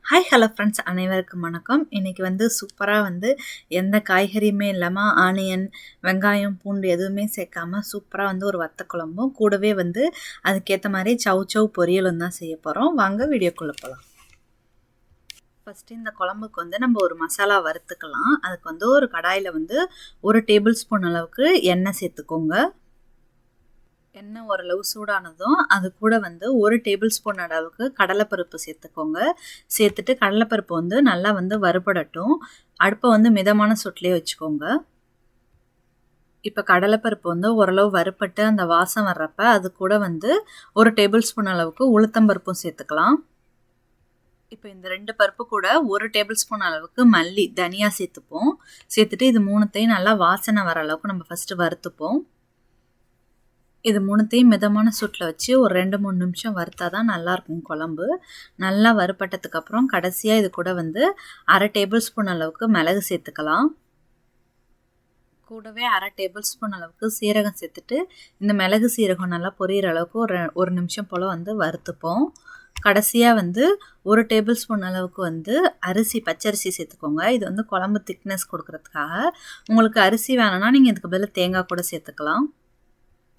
Hi hello friends, அனைவருக்கும் வணக்கம். இன்றைக்கி சூப்பராக எந்த காய்கறியுமே இல்லாமல் ஆனியன், வெங்காயம், பூண்டு எதுவுமே சேர்க்காம சூப்பராக ஒரு வத்த குழம்பும் கூடவே அதுக்கேற்ற மாதிரி சவ் சவ் பொரியலும் தான் செய்ய போகிறோம். வாங்க வீடியோக்குள்ளே போகலாம். ஃபஸ்ட்டு இந்த குழம்புக்கு நம்ம ஒரு மசாலா வறுத்துக்கலாம். அதுக்கு ஒரு கடாயில் 1 டேபிள் ஸ்பூன் அளவுக்கு எண்ணெய் சேர்த்துக்கோங்க. எண்ணெய் ஓரளவு சூடானதும் அது கூட 1 டேபிள் ஸ்பூன் அளவுக்கு கடலைப்பருப்பு சேர்த்துக்கோங்க. சேர்த்துட்டு கடலைப்பருப்பு நல்லா வறுபடட்டும். அடுப்பை மிதமான சூட்டிலே வச்சுக்கோங்க. இப்போ கடலைப்பருப்பு ஓரளவு வறுபட்டு அந்த வாசம் வர்றப்ப அது கூட 1 டேபிள் ஸ்பூன் அளவுக்கு உளுத்தம்பருப்பும் சேர்த்துக்கலாம். இப்போ இந்த 2 பருப்பு கூட 1 டேபிள் ஸ்பூன் அளவுக்கு மல்லி, தனியா சேர்த்துப்போம். சேர்த்துட்டு இது மூணுத்தையும் நல்லா வாசனை வர அளவுக்கு நம்ம ஃபஸ்ட்டு வறுத்துப்போம். இது மூணுத்தையும் மிதமான சூட்டில் வச்சு ஒரு 2-3 நிமிஷம் வறுத்தா தான் நல்லாயிருக்கும் குழம்பு. நல்லா வறுபட்டதுக்கப்புறம் கடைசியாக இது கூட 1/2 டேபிள் ஸ்பூன் அளவுக்கு மிளகு சேர்த்துக்கலாம். கூடவே 1/2 டேபிள் ஸ்பூன் அளவுக்கு சீரகம் சேர்த்துட்டு இந்த மிளகு சீரகம் நல்லா பொரியிற அளவுக்கு ஒரு நிமிஷம் போல் வறுத்துப்போம். கடைசியாக 1 டேபிள் ஸ்பூன் அளவுக்கு அரிசி, பச்சரிசி சேர்த்துக்கோங்க. இது குழம்பு திக்னஸ் கொடுக்கறதுக்காக. உங்களுக்கு அரிசி வேணும்னா நீங்கள் இதுக்கு பதில் தேங்காய் கூட சேர்த்துக்கலாம்.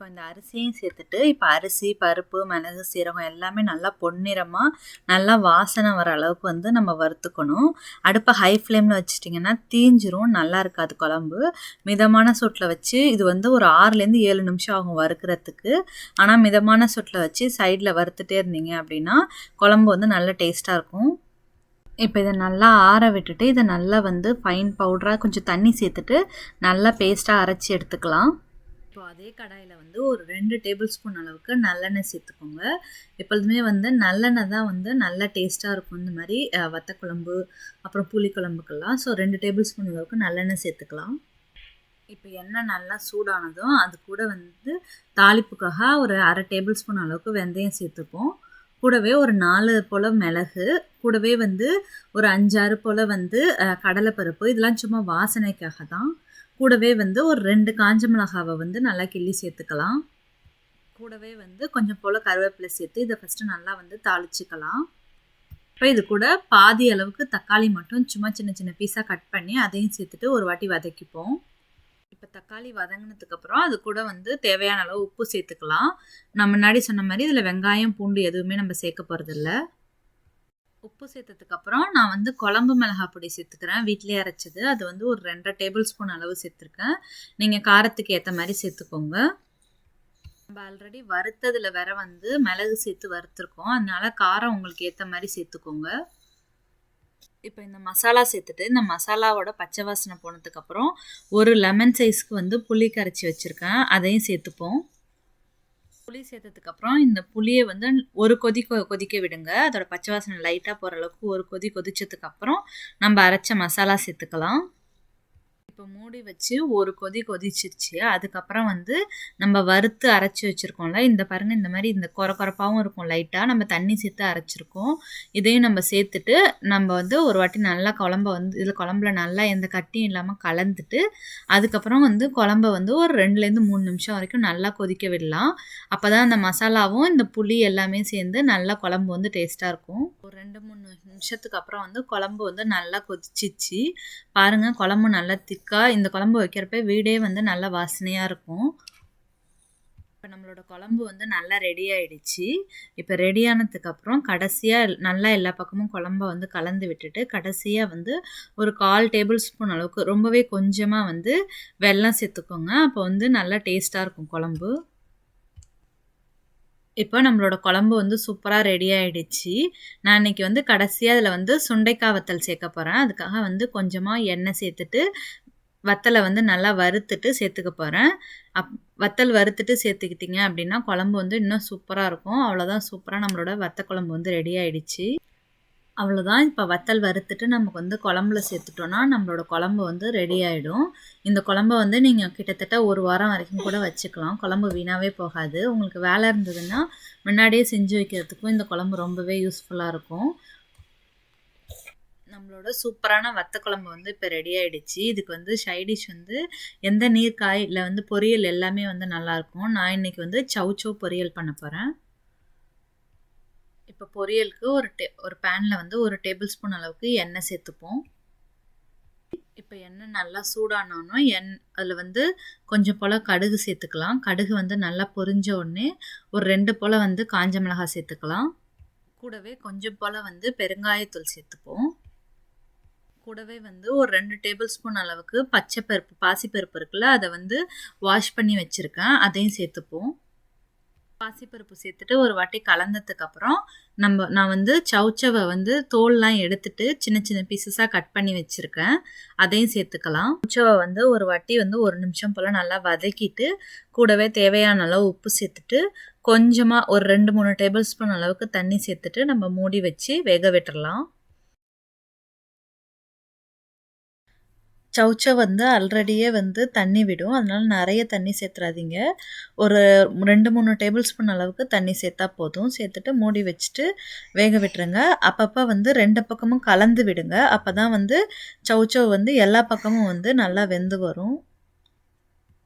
இப்போ இந்த அரிசியும் சேர்த்துட்டு இப்போ அரிசி, பருப்பு, மிளகு, சீரகம் எல்லாமே நல்லா பொன்னிறமாக நல்லா வாசனை வர அளவுக்கு நம்ம வறுத்துக்கணும். அடுப்பை ஹை ஃப்ளேமில் வச்சிட்டிங்கன்னா தீஞ்சிரும், நல்லா இருக்காது குழம்பு. மிதமான சூட்டில் வச்சு இது ஒரு 6லேருந்து 7 நிமிஷம் ஆகும் வறுக்கிறதுக்கு. ஆனால் மிதமான சூட்டில் வச்சு சைடில் வறுத்துட்டே இருந்தீங்க அப்படின்னா குழம்பு நல்ல டேஸ்ட்டாக இருக்கும். இப்போ இதை நல்லா ஆற விட்டுட்டு இதை நல்லா ஃபைன் பவுடராக கொஞ்சம் தண்ணி சேர்த்துட்டு நல்லா பேஸ்ட்டாக அரைச்சி எடுத்துக்கலாம். இப்போ அதே கடாயில் ஒரு 2 டேபிள் ஸ்பூன் அளவுக்கு நல்லெண்ணெய் சேர்த்துக்கோங்க. எப்பொழுதுமே நல்லெண்ணெய் தான் நல்லா டேஸ்ட்டாக இருக்கும் இந்த மாதிரி வத்த குழம்பு, அப்புறம் புளி குழம்புக்கெல்லாம். ஸோ 2 டேபிள் ஸ்பூன் அளவுக்கு நல்லெண்ணெய் சேர்த்துக்கலாம். இப்போ எண்ணெய் நல்லா சூடானதும் அது கூட தாளிப்புக்காக ஒரு 1/2 டேபிள் ஸ்பூன் அளவுக்கு வெந்தயம் சேர்த்துப்போம். கூடவே ஒரு 4 போல் மிளகு, கூடவே ஒரு 5-6 போல் கடலைப்பருப்பு. இதெல்லாம் சும்மா வாசனைக்காக தான். கூடவே ஒரு 2 காஞ்ச மிளகாவை நல்லா கிள்ளி சேர்த்துக்கலாம். கூடவே கொஞ்சம் போல் கருவேப்பிலை சேர்த்து இதை ஃபஸ்ட்டு நல்லா தாளிச்சிக்கலாம். இப்போ இது கூட பாதி அளவுக்கு தக்காளி மட்டும் சும்மா சின்ன சின்ன பீஸாக கட் பண்ணி அதையும் சேர்த்துட்டு ஒரு வாட்டி வதக்கிப்போம். இப்போ தக்காளி வதங்கினதுக்கப்புறம் அது கூட தேவையான அளவு உப்பு சேர்த்துக்கலாம். நான் முன்னாடி சொன்ன மாதிரி இதில் வெங்காயம், பூண்டு எதுவுமே நம்ம சேர்க்க போகிறதில்ல. உப்பு சேர்த்ததுக்கப்புறம் நான் குழம்பு மிளகாய் பொடி சேர்த்துக்கிறேன், வீட்டிலே அரைச்சது. அது ஒரு 2 டேபிள் ஸ்பூன் அளவு சேர்த்துருக்கேன். நீங்கள் காரத்துக்கு ஏற்ற மாதிரி சேர்த்துக்கோங்க. நம்ம ஆல்ரெடி வறுத்ததில் வேற மிளகு சேர்த்து வறுத்துருக்கோம், அதனால காரம் உங்களுக்கு ஏற்ற மாதிரி சேர்த்துக்கோங்க. இப்போ இந்த மசாலா சேர்த்துட்டு இந்த மசாலாவோட பச்சை வாசனை போனதுக்கப்புறம் ஒரு லெமன் சைஸ்க்கு புளி கரைச்சி வச்சுருக்கேன், அதையும் சேர்த்துப்போம். புளி சேர்த்ததுக்கப்புறம் இந்த புளியை ஒரு கொதிக்க விடுங்க. அதோட பச்சை வாசனை லைட்டாக போகிற அளவுக்கு ஒரு கொதிச்சதுக்கப்புறம் நம்ம அரைச்ச மசாலா சேர்த்துக்கலாம். இப்போ மூடி வச்சு ஒரு கொதிச்சிருச்சு. அதுக்கப்புறம் நம்ம வறுத்து அரைச்சி வச்சுருக்கோம்ல, இந்த பாருங்கள், இந்த மாதிரி இந்த கொரப்பாகவும் இருக்கும் லைட்டாக. நம்ம தண்ணி சேர்த்து அரைச்சிருக்கோம். இதையும் நம்ம சேர்த்துட்டு நம்ம ஒரு வாட்டி நல்லா குழம்ப இதில் குழம்புல நல்லா எந்த கட்டியும் இல்லாமல் கலந்துட்டு அதுக்கப்புறம் குழம்ப ஒரு 2லேருந்து 3 நிமிஷம் வரைக்கும் நல்லா கொதிக்க விடலாம். அப்போ தான் அந்த மசாலாவும் இந்த புளி எல்லாமே சேர்ந்து நல்லா குழம்பு டேஸ்ட்டாக இருக்கும். ஒரு 2-3 நிமிஷத்துக்கு அப்புறம் குழம்பு நல்லா கொதிச்சிச்சு. பாருங்கள், குழம்பு நல்லா இந்த குழம்பு வைக்கிறப்ப வீடே நல்லா வாசனையாக இருக்கும். இப்போ நம்மளோட குழம்பு நல்லா ரெடி ஆகிடுச்சு. இப்போ ரெடி ஆனதுக்கப்புறம் கடைசியாக நல்லா எல்லா பக்கமும் குழம்ப கலந்து விட்டுட்டு கடைசியாக ஒரு 1/4 டேபிள் ஸ்பூன் அளவுக்கு, ரொம்பவே கொஞ்சமாக வெல்லம் சேர்த்துக்கோங்க. அப்போ நல்லா டேஸ்ட்டாக இருக்கும் குழம்பு. இப்போ நம்மளோட குழம்பு சூப்பராக ரெடி ஆகிடுச்சு. நான் இன்றைக்கி கடைசியாக அதில் சுண்டைக்காய் வத்தல் சேர்க்க போகிறேன். அதுக்காக கொஞ்சமாக எண்ணெய் சேர்த்துட்டு வத்தலை நல்லா வறுத்துட்டு சேர்த்துக்க போகிறேன். வத்தல் வறுத்துட்டு சேர்த்துக்கிட்டிங்க அப்படின்னா குழம்பு இன்னும் சூப்பராக இருக்கும். அவ்வளோதான், சூப்பராக நம்மளோட வத்த குழம்பு ரெடி ஆகிடுச்சு. அவ்வளோதான். இப்போ வத்தல் வறுத்துட்டு நமக்கு குழம்புல சேர்த்துட்டோன்னா நம்மளோட குழம்பு ரெடி ஆகிடும். இந்த குழம்பை நீங்கள் கிட்டத்தட்ட 1 வாரம் வரைக்கும் கூட வச்சுக்கலாம். குழம்பு வீணாகவே போகாது. உங்களுக்கு வேலை இருந்ததுன்னா முன்னாடியே செஞ்சு வைக்கிறதுக்கும் இந்த குழம்பு ரொம்பவே யூஸ்ஃபுல்லாக இருக்கும். நம்மளோட சூப்பரான வத்த குழம்பு இப்போ ரெடி ஆகிடுச்சு. இதுக்கு சைடிஷ் எந்த நீர்க்காய் இல்லை பொரியல் எல்லாமே நல்லாயிருக்கும். நான் இன்றைக்கி சவ் சவ் பொரியல் பண்ண போகிறேன். இப்போ பொரியலுக்கு ஒரு பேனில் வந்து 1 டேபிள் ஸ்பூன் அளவுக்கு எண்ணெய் சேர்த்துப்போம். இப்போ எண்ணெய் நல்லா சூடானோன்னா அதில் வந்து கொஞ்சம் போல் கடுகு சேர்த்துக்கலாம். கடுகு வந்து நல்லா பொரிஞ்ச உடனே ஒரு 2 போல் வந்து காஞ்ச மிளகாய் சேர்த்துக்கலாம். கூடவே கொஞ்சம் போல் வந்து பெருங்காயத்தூள் சேர்த்துப்போம். கூடவே வந்து ஒரு 2 டேபிள் ஸ்பூன் அளவுக்கு பச்சைப்பருப்பு பாசிப்பருப்பு இருக்குல்ல, அதை வந்து வாஷ் பண்ணி வச்சுருக்கேன், அதையும் சேர்த்துப்போம். பாசிப்பருப்பு சேர்த்துட்டு ஒரு வாட்டி கலந்ததுக்கப்புறம் நான் வந்து சௌச்சவை வந்து தோல்லாம் எடுத்துட்டு சின்ன சின்ன பீசஸாக கட் பண்ணி வச்சுருக்கேன், அதையும் சேர்த்துக்கலாம். சௌச்சவை வந்து ஒரு வாட்டி வந்து 1 நிமிஷம் போல் நல்லா வதக்கிட்டு கூடவே தேவையான அளவு உப்பு சேர்த்துட்டு கொஞ்சமாக ஒரு 2-3 டேபிள் ஸ்பூன் அளவுக்கு தண்ணி சேர்த்துட்டு நம்ம மூடி வச்சு வேக விட்டுறலாம். சௌச்சௌ வந்து ஆல்ரெடியே வந்து தண்ணி விடும், அதனால நிறைய தண்ணி சேர்த்துறாதீங்க. ஒரு 2-3 டேபிள் ஸ்பூன் அளவுக்கு தண்ணி சேர்த்தா போதும். சேர்த்துட்டு மூடி வச்சுட்டு வேக விட்டுருங்க. அப்பப்போ வந்து 2 பக்கமும் கலந்து விடுங்க. அப்போ தான் வந்து சௌச்சௌ வந்து எல்லா பக்கமும் வந்து நல்லா வெந்து வரும்.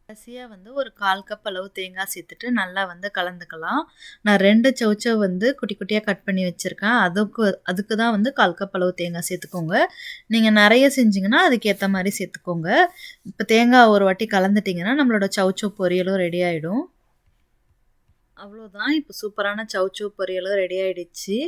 கடைசியாக வந்து ஒரு 1/4 கப் அளவு தேங்காய் சேர்த்துட்டு நல்லா வந்து கலந்துக்கலாம். நான் 2 சௌச்சௌ வந்து குட்டி குட்டியாக கட் பண்ணி வச்சுருக்கேன். அதுக்கு தான் வந்து 1/4 கப் அளவு தேங்காய் சேர்த்துக்கோங்க. நீங்கள் நிறைய செஞ்சிங்கன்னா அதுக்கேற்ற மாதிரி சேர்த்துக்கோங்க. இப்போ தேங்காய் ஒரு வாட்டி கலந்துட்டிங்கன்னா நம்மளோட சௌச்சௌ பொரியலும் ரெடி ஆகிடும். அவ்வளோதான், இப்போ சூப்பரான சௌச்சௌ பொரியலும் ரெடி ஆகிடுச்சு.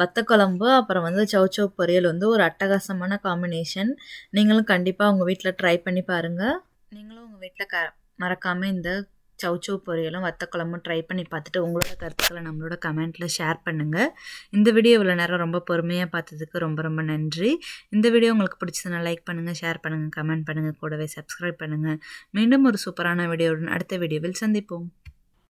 வத்த குழம்பு அப்புறம் வந்து சௌச்சௌ பொரியல் வந்து ஒரு அட்டகாசமான காம்பினேஷன். நீங்களும் கண்டிப்பாக உங்கள் வீட்டில் ட்ரை பண்ணி பாருங்கள். நீங்களும் உங்கள் வீட்டில் மறக்காமல் இந்த சௌச்சௌ பொரியலும் வத்த குழம்பும் ட்ரை பண்ணி பார்த்துட்டு உங்களோட கருத்துக்களை நம்மளோட கமெண்ட்டில் ஷேர் பண்ணுங்கள். இந்த வீடியோ இவ்வளோ நேரம் ரொம்ப பொறுமையாக பார்த்ததுக்கு ரொம்ப ரொம்ப நன்றி. இந்த வீடியோ உங்களுக்கு பிடிச்சதுன்னா லைக் பண்ணுங்கள், ஷேர் பண்ணுங்கள், கமெண்ட் பண்ணுங்கள், கூடவே சப்ஸ்கிரைப் பண்ணுங்கள். மீண்டும் ஒரு சூப்பரான வீடியோவுடன் அடுத்த வீடியோவில் சந்திப்போம்.